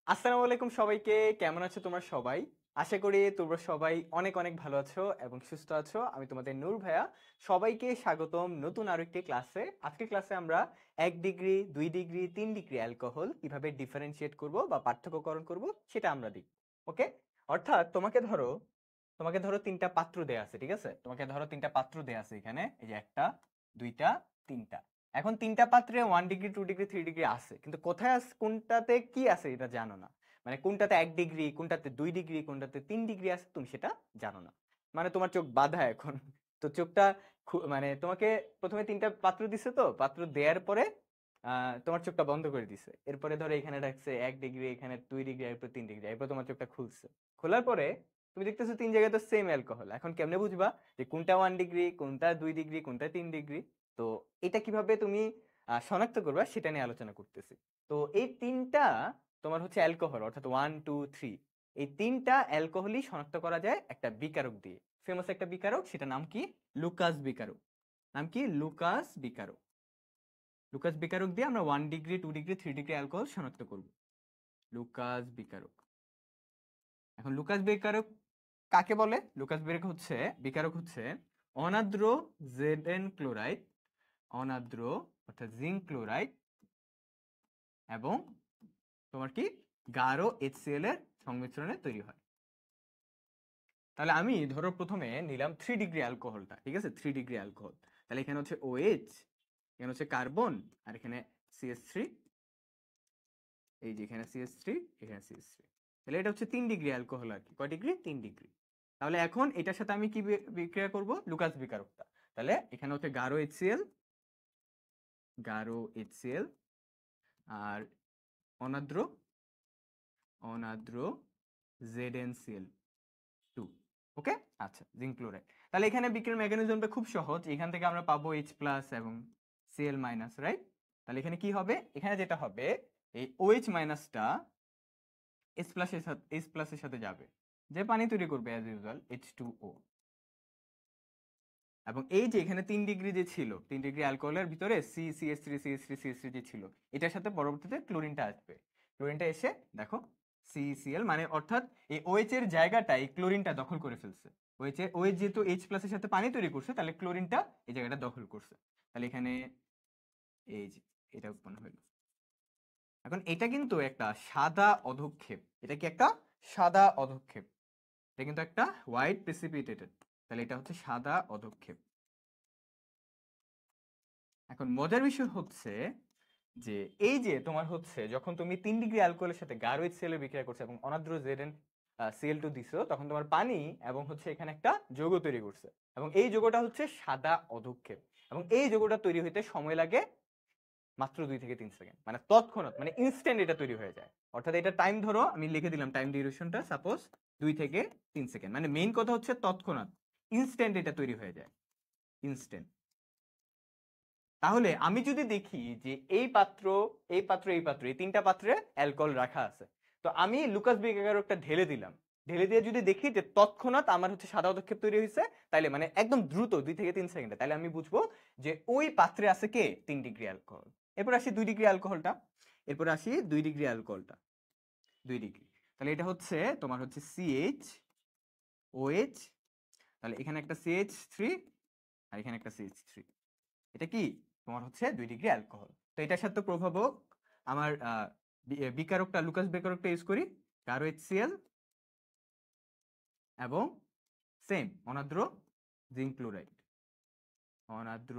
আসসালামু আলাইকুম সবাইকে। কেমন আছো তোমরা সবাই? আশা করি তোমরা সবাই অনেক অনেক ভালো আছো এবং সুস্থ আছো। আমি তোমাদের নূর ভাইয়া। সবাইকে স্বাগতম নতুন আরো একটি ক্লাসে। আজকের ক্লাসে আমরা ১ ডিগ্রি, ২ ডিগ্রি, ৩ ডিগ্রি অ্যালকোহল কিভাবে ডিফারেনশিয়েট করব বা পার্থক্যকরণ করব সেটা আমরা দেখব। ওকে? অর্থাৎ তোমাকে ধরো ৩ টা পাত্র দেয়া আছে, ঠিক আছে? তোমাকে ধরো ৩ টা পাত্র দেয়া আছে এখানে। এই যে ১ টা, ২ টা, ৩ টা। এখন ৩ টা পাত্রে 1 ডিগ্রি, 2 ডিগ্রি, 3 ডিগ্রি আছে। কিন্তু কোথায় কোনটাতে কি আছে এটা জানো না। মানে কোনটাতে ১ ডিগ্রি, কোনটাতে ২ ডিগ্রি, কোনটাতে ৩ ডিগ্রি আছে তুমি সেটা জানো না। মানে তোমার চোখ বাঁধা এখন। তো চোখটা মানে তোমাকে ১ম এ ৩ টা পাত্র দিছে, তো পাত্র দেয়ার পরে তোমার চোখটা বন্ধ করে দিছে। এরপরে ধরো এখানে রাখছে ১ ডিগ্রি, এখানে ২ ডিগ্রি, এরপর ৩ ডিগ্রি। এরপর তোমার চোখটা খুলছে। খোলার পরে তুমি দেখতেছো ৩ জায়গায় তো সেম অ্যালকোহল। এখন কেমনে বুঝবা যে কোনটা 1 ডিগ্রি, কোনটা ২ ডিগ্রি, কোনটা ৩ ডিগ্রি? তো এটা কিভাবে তুমি শনাক্ত করবা সেটা নিয়ে আলোচনা করতেছি। তো এই ৩ টা তোমার হচ্ছে অ্যালকোহল, অর্থাৎ 1, 2, 3 এই ৩ টা অ্যালকোহলই শনাক্ত করা যায় একটা বিকারক দিয়ে। ফেমাস একটা বিকারক, সেটা নাম কি? লুকাস বিকারক। নাম কি? লুকাস বিকারক। লুকাস বিকারক দিয়ে আমরা 1 ডিগ্রি, 2 ডিগ্রি, 3 ডিগ্রি অ্যালকোহল শনাক্ত করব। লুকাস বিকারক। এখন লুকাস বিকারক কাকে বলে? লুকাস বিকারক হচ্ছে অনাদ্র জেডএন ক্লোরাইড, অনাদ্র অর্থাৎ জিঙ্ক ক্লোরাইড এবং তোমার কি গাঢ় HCl এর সংমিশ্রণে তৈরি হয়। তাহলে আমি ধরো প্রথমে নিলাম 3 ডিগ্রি অ্যালকোহলটা, ঠিক আছে? 3 ডিগ্রি অ্যালকোহল। তাহলে এখানে হচ্ছে OH, এখানে হচ্ছে কার্বন, আর এখানে CH3, এই যে এখানে CH3, এখানে CH3। তাহলে এটা হচ্ছে 3 ডিগ্রি অ্যালকোহল আর কি। কয় ডিগ্রি? 3 ডিগ্রি। তাহলে এখন এটার সাথে আমি কি বিক্রিয়া করব? লুকাস বিকারকটা। তাহলে এখানে হচ্ছে গাঢ় HCl, গাঢ় HCl, আর অনাদ্র, অনাদ্র ZnCl2। ওকে? আচ্ছা, জিঙ্ক ক্লোরাইড। তাহলে এখানে বিক্রিয়ার মেকানিজমটা খুব সহজ। এখান থেকে আমরা পাবো H+ এবং Cl-, রাইট? তাহলে এখানে কি হবে? এখানে যেটা হবে, এই OH- টা H+ এর সাথে যাবে, যে পানি তৈরি করবে অ্যাজ ইউজুয়াল H2O। এবং এই যে এখানে 3 ডিগ্রি যে ছিল, 3 ডিগ্রি অ্যালকোহলের ভিতরে CH3 যে ছিল, এটার সাথে পরবর্তীতে ক্লোরিনটা আসবে। ক্লোরিনটা এসে দেখো CCl, মানে অর্থাৎ এই OH এর জায়গাটা এই ক্লোরিনটা দখল করে ফেলছে। OH যেহেতু H+ এর সাথে পানি তৈরি করছে, তাহলে ক্লোরিনটা এই জায়গাটা দখল করছে। তাহলে এখানে এই যে এটা উৎপন্ন হলো। এখন এটা কিন্তু একটা সাদা অধক্ষেপ। এটা কি একটা সাদা অধক্ষেপ? এটা কিন্তু একটা হোয়াইট প্রেসিপিটেটেড। তাহলে এটা হচ্ছে সাদা অধক্ষেপ। এখন মজার বিষয় হচ্ছে যে এই যে তোমার হচ্ছে যখন তুমি 3 ডিগ্রি অ্যালকোহলের সাথে গাঢ় HCl এর বিক্রিয়া করছো এবং অনাদ্র Zn Cl2 দিছো, তখন তোমার পানি এবং হচ্ছে এখানে একটা যৌগ তৈরি করছে, এবং এই যৌগটা হচ্ছে সাদা অধক্ষেপ। এবং এই যৌগটা তৈরি হইতে সময় লাগে মাত্র 2 থেকে 3 সেকেন্ড, মানে তৎক্ষণাৎ, মানে ইনস্ট্যান্ট এটা তৈরি হয়ে যায়। অর্থাৎ এটা টাইম, ধরো আমি লিখে দিলাম টাইম ডিউরেশনটা, সাপোজ 2 থেকে 3 সেকেন্ড। মানে মেইন কথা হচ্ছে তৎক্ষণাৎ, ইনস্ট্যান্ট এটা তৈরি হয়ে যায়, ইনস্ট্যান্ট। তাহলে আমি যদি দেখি যে এই পাত্র, এই পাত্র, এই পাত্র, এই 3টা পাত্রে অ্যালকোহল রাখা আছে, তো আমি লুকাস বিকারকটা ঢেলে দিলাম। ঢেলে দিয়ে যদি দেখি যে তৎক্ষণাৎ আমার হচ্ছে সাদা পদক্ষেপ তৈরি হয়েছে, তাইলে মানে একদম দ্রুত 2 থেকে 3 সেকেন্ডে, তাহলে আমি বুঝবো যে ওই পাত্রে আছে কে? 3 ডিগ্রি অ্যালকোহল। এরপর আসি 2 ডিগ্রি অ্যালকোহলটা। এরপর আসি 2 ডিগ্রি অ্যালকোহলটা। 2 ডিগ্রি। তাহলে এটা হচ্ছে তোমার হচ্ছে CH OH। তাহলে এখানে একটা CH3 আর এখানে একটা CH3। এটা কি? তোমার হচ্ছে 2 ডিগ্রি অ্যালকোহল। তো এটার সাথে প্রভাবক আমার বিকারকটা, লুকাস বিকারকটা ইউজ করি, গাঢ় HCl এবং সেম অনাদ্র জিঙ্ক ক্লোরাইড, অনাদ্র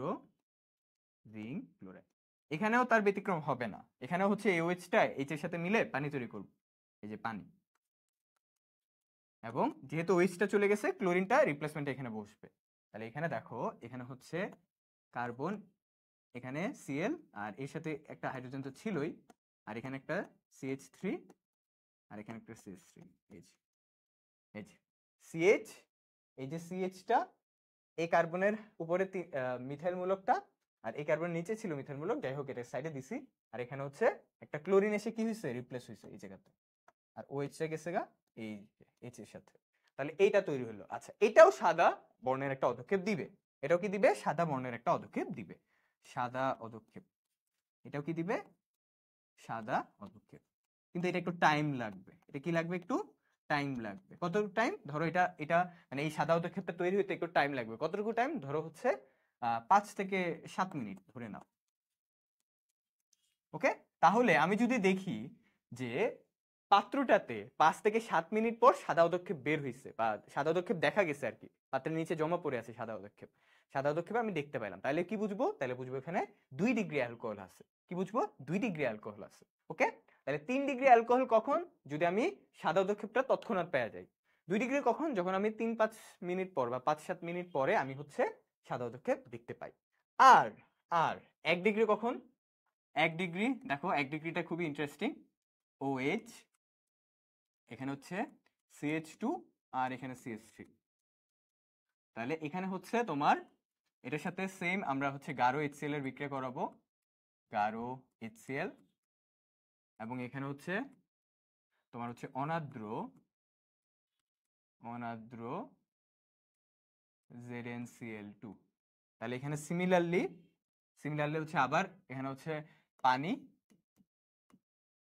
জিঙ্ক ক্লোরাইড। এখানেও তার ব্যতিক্রম হবে না। এখানেও হচ্ছে OH টা H এর সাথে মিলে পানি তৈরি করবে, এই যে পানি। এবং যেহেতু OH টা চলে গেছে, ক্লোরিনটা রিপ্লেসমেন্টে এখানে বসবে। তাহলে এখানে দেখো, এখানে হচ্ছে কার্বন, এখানে Cl, আর এর সাথে একটা হাইড্রোজেন তো ছিলই, আর এখানে একটা CH3, আর এখানে একটা CH3। এই যে এই যে CH, এই যে CH টা এই কার্বনের উপরে মিথাইল মূলকটা, আর এই কার্বনের নিচে ছিল মিথাইল মূলক, যাই হোক এটা সাইডে দিছি। আর এখানে হচ্ছে একটা ক্লোরিন এসে কি হয়েছে? রিপ্লেস হয়েছে এই জায়গাতে। আর OH টা গেছে গা এই H এর সাথে। তাহলে এইটা তৈরি হলো। আচ্ছা, এটাও সাদা বর্ণের একটা পদক্ষেপ দিবে। এটাও কি দিবে? সাদা বর্ণের একটা পদক্ষেপ দিবে। সাদা পদক্ষেপ। এটাও কি দিবে? সাদা পদক্ষেপ। কিন্তু এটা একটু টাইম লাগবে। এটা কি লাগবে? একটু টাইম লাগবে। কতটুকু টাইম? ধরো এটা এটা মানে এই সাদা পদক্ষেপটা তৈরি হতে একটু টাইম লাগবে। কতটুকু টাইম? ধরো হচ্ছে 5 থেকে 7 মিনিট ধরে নাও। ওকে, তাহলে আমি যদি দেখি যে পাত্রটাতে 5 থেকে 7 মিনিট পর সাদা পদক্ষেপ বের হয়েছে বা সাদা পদক্ষেপ দেখা গেছে আর কি, পাত্রের নিচে জমা পড়ে আছে সাদা পদক্ষেপ, সাদা পদক্ষেপ আমি দেখতে পেলাম, তাহলে কি বুঝবো? তাহলে বুঝবো এখানে 2 ডিগ্রি অ্যালকোহল আছে। কি বুঝবো? 2 ডিগ্রি অ্যালকোহল আছে। ওকে, তাহলে 3 ডিগ্রি অ্যালকোহল কখন? যদি আমি সাদা পদক্ষেপটা তৎক্ষণাৎ পেয়ে যাই। 2 ডিগ্রি কখন? যখন আমি 3-5 মিনিট পর বা 5-7 মিনিট পরে আমি হচ্ছে সাদা পদক্ষেপ দেখতে পাই। আর আর 1 ডিগ্রি কখন? 1 ডিগ্রি, দেখো 1 ডিগ্রিটা খুবই ইন্টারেস্টিং। OH, এখানে হচ্ছে CH2 আর এখানে CH3। তাহলে এখানে হচ্ছে তোমার এটার সাথে সেম আমরা হচ্ছে গাঢ় HCl এর বিক্রিয়া করাবো, গাঢ় HCl, এবং এখানে হচ্ছে তোমার হচ্ছে অনাদ্র অনাদ্র ZnCl2। তাহলে এখানে সিমিলারলি হচ্ছে আবার এখানে হচ্ছে পানি,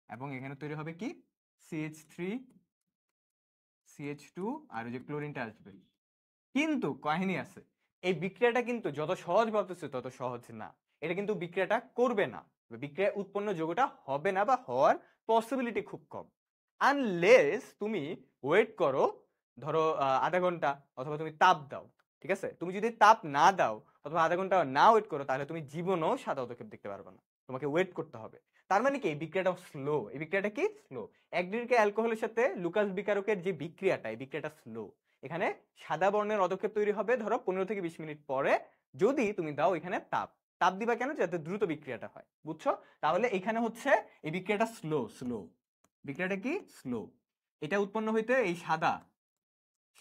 এবং এখানে তৈরি হবে কি? CH3 CH2 আর ওই যে ক্লোরিনটা আসবে। কিন্তু কাহিনী আছে, এই বিক্রিয়াটা কিন্তু যত সহজ ভাবতেছে তত সহজ না। এটা কিন্তু বিক্রিয়াটা করবে না, বিক্রিয়া উৎপন্ন যৌগটা হবে না বা হওয়ার পসিবিলিটি খুব কম, আনলেস তুমি ওয়েট করো ধরো আধা ঘন্টা, অথবা তুমি তাপ দাও। ঠিক আছে, তুমি যদি তাপ না দাও অথবা আধা ঘন্টা না ওয়েট করো, তাহলে তুমি জীবনেও সাদা পদক্ষেপ দেখতে পারবে না, তোমাকে ওয়েট করতে হবে। তার মানে কি? এই বিক্রিয়াটা স্লো। এই বিক্রিয়াটা কি? স্লো। 1 ডিগ্রি অ্যালকোহলের সাথে লুকাস বিকারকের যে বিক্রিয়াটা, এই বিক্রিয়াটা স্লো। এখানে সাদা বর্ণের পদক্ষেপ তৈরি হবে ধরো 15 থেকে 20 মিনিট পরে, যদি তুমি দাও এখানে তাপ। তাপ দিবা কেন? যাতে দ্রুত বিক্রিয়াটা হয়, বুঝছো? তাহলে এখানে হচ্ছে এই বিক্রিয়াটা স্লো। বিক্রিয়াটা কি? স্লো। এটা উৎপন্ন হইতে এই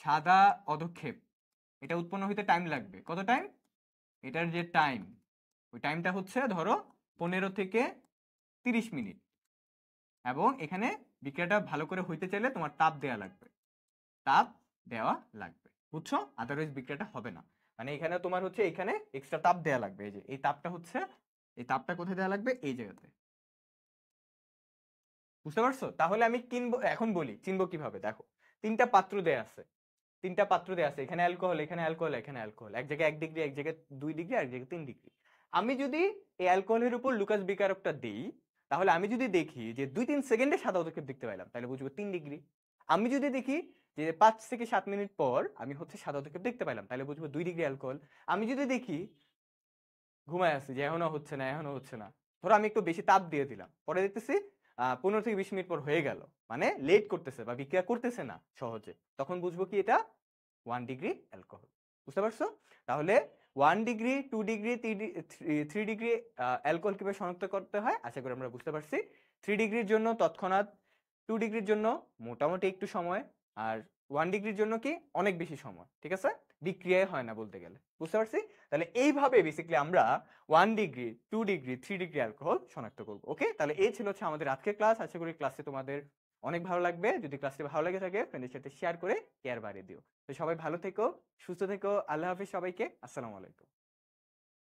সাদা পদক্ষেপ এটা উৎপন্ন হইতে টাইম লাগবে। কত টাইম? এটার যে টাইম, ওই টাইমটা হচ্ছে ধরো 15 থেকে 30 মিনিট। এবং এখানে বিক্রিয়াটা ভালো করে হইতে চাইলে তোমার তাপ দেওয়া লাগবে, বুঝছো? আদারওয়াইজ বিক্রিয়াটা হবে না। মানে এখানে তোমার হচ্ছে এখানে এক্সট্রা তাপ দেওয়া লাগবে। এই যে এই তাপটা হচ্ছে, এই তাপটা কোথায় দেওয়া লাগবে? এই জায়গাতে। বুঝতে পারছো? তাহলে আমি কিনবো, এখন বলি চিনবো কিভাবে। দেখো, তিনটা পাত্র দেয়া আছে, এখানে অ্যালকোহল, এখানে অ্যালকোহল, এখানে অ্যালকোহল, এক জায়গায় 1 ডিগ্রি, এক জায়গায় 2 ডিগ্রি, আর এক জায়গায় 3 ডিগ্রি। আমি যদি এই অ্যালকোহলের উপর লুকাস বিকারকটা দেই, তাহলে আমি যদি দেখি যে 2-3 সেকেন্ডে সাদা পদক্ষেপ দেখতে পাইলাম, তাহলে বুঝবো 3 ডিগ্রি। আমি যদি দেখি যে 5 থেকে 7 মিনিট পর আমি হচ্ছে সাদা পদক্ষেপ দেখতে পাইলাম, তাহলে বুঝবো 2 ডিগ্রি অ্যালকোহল। আমি যদি দেখি ঘুমায় আছি যে এখনো হচ্ছে না, ধরো আমি একটু বেশি তাপ দিয়ে দিলাম, পরে দেখতেছি 15 থেকে 20 মিনিট পর হয়ে গেল, মানে লেট করতেছে বা বিক্রিয়া করতেছে না সহজে, তখন বুঝবো কি এটা 1 ডিগ্রি অ্যালকোহল। বুঝতে পারছো? তাহলে 1 ডিগ্রি, 2 ডিগ্রি, 3 ডিগ্রি অ্যালকোহল কিভাবে শনাক্ত করতে হয় আশা করি আমরা বুঝতে পারছি। 3 ডিগ্রির জন্য তৎক্ষণাৎ, 2 ডিগ্রির জন্য মোটামুটি একটু সময়, আর 1 ডিগ্রির জন্য কি অনেক বেশি সময়। ঠিক আছে, বিক্রিয়ায় হয় না বলতে গেলে। বুঝতে পারছি? তাহলে এইভাবে বেসিক্যালি আমরা 1 ডিগ্রি, 2 ডিগ্রি, 3 ডিগ্রি অ্যালকোহল শনাক্ত করব। ওকে, তাহলে এই ছিল হচ্ছে আমাদের আজকের ক্লাস। আশা করি ক্লাসে তোমাদের অনেক ভালো লাগবে। যদি ক্লাসটি ভালো লেগে থাকে ফ্রেন্ডের সাথে শেয়ার করে কেয়ার বাড়িয়ে দিও। তো সবাই ভালো থেকো, সুস্থ থেকো। আল্লাহ হাফিজ সবাইকে। আসসালামু আলাইকুম।